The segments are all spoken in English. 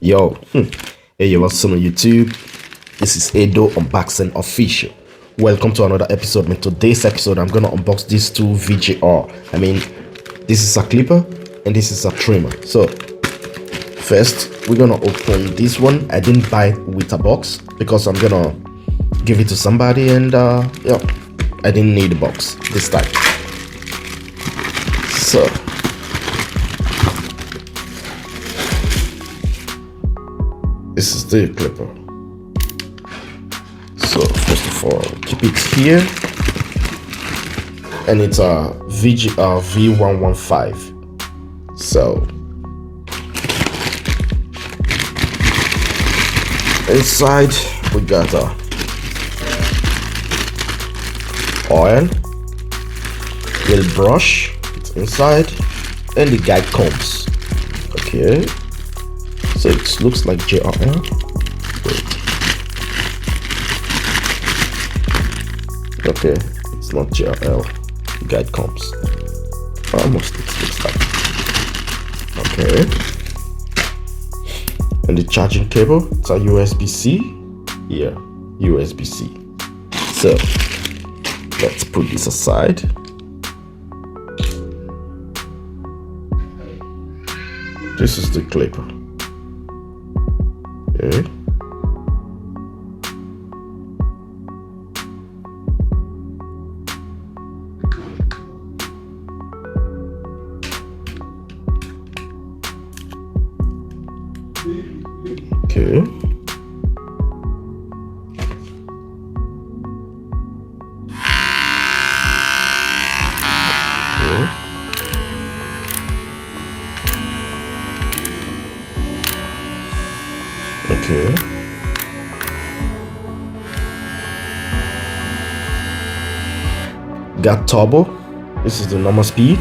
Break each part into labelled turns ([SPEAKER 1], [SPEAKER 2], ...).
[SPEAKER 1] Yo, hey, what's up on YouTube? This is Edo Unboxing Official. Welcome to another episode. In today's episode, I'm gonna unbox these two VGR. This is a clipper and this is a trimmer. So, first, we're gonna open this one. I didn't buy it with a box because I'm gonna give it to somebody, and yeah, I didn't need a box this time. So, this is the clipper. So first of all, keep it here, and it's a VGR V115. So inside we got a oil, little brush, it's inside, and the guide combs. Okay. So it looks like JRL. Wait. Okay, it's not JRL. Guide combs. Almost it looks like. Okay. And the charging cable, it's a USB-C. Yeah, USB-C. So let's put this aside. This is the clipper. Okay. Okay. Okay. Got turbo. This is the normal speed,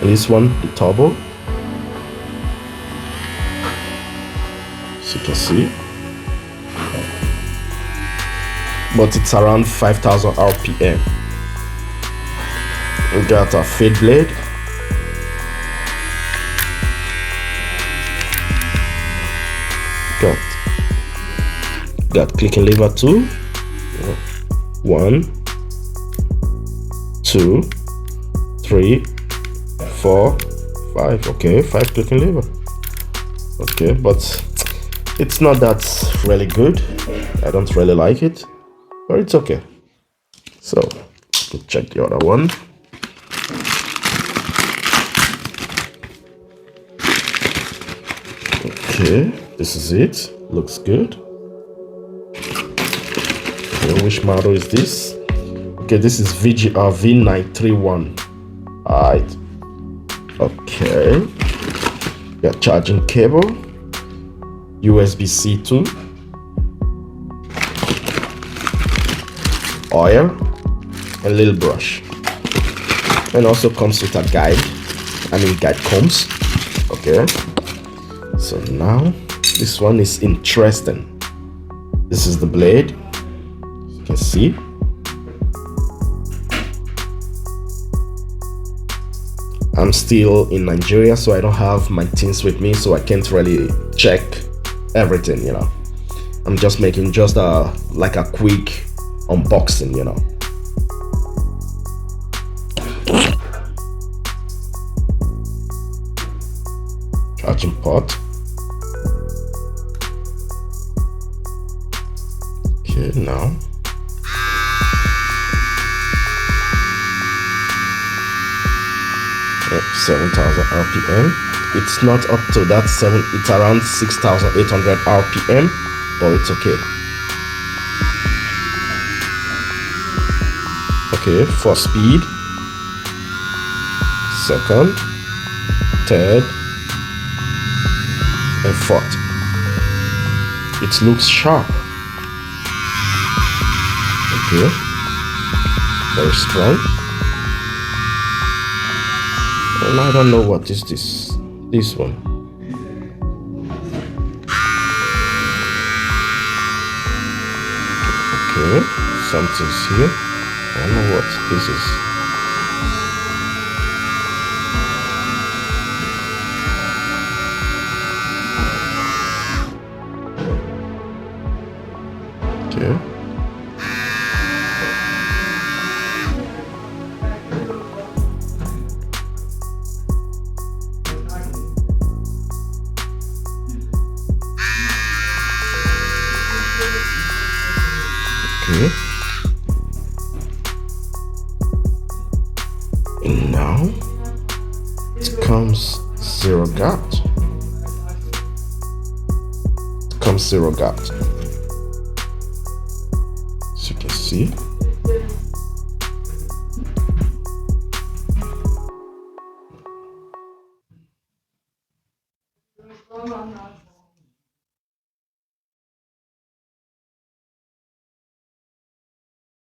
[SPEAKER 1] and this one the turbo. As you can see, but it's around 5,000 RPM. We got a fade blade. Got clicking lever too. 1, 2, 3, 4, 5. Okay, 5 clicking lever. Okay, but it's not that really good. I don't really like it, but it's okay. So let's check the other one. Okay, this is it. Looks good. Okay, which model is this? Okay, this is VGR V931. Alright. Okay. Got charging cable, USB-C too, oil, and little brush, and also comes with a guide. Guide combs. Okay. So now this one is interesting. This is the blade. You can see. I'm still in Nigeria, so I don't have my things with me, so I can't really check everything, you know. I'm just making just like a quick unboxing, you know. Charging port. Okay, now 7,000 RPM. It's not up to that 7, it's around 6,800 RPM, but it's okay. Okay, first speed, second, third, and fourth. It looks sharp. Okay, very strong. And I don't know what is this one. Okay, something's here. I don't know what this is. comes zero gouge. Comes zero gouge. As you can see.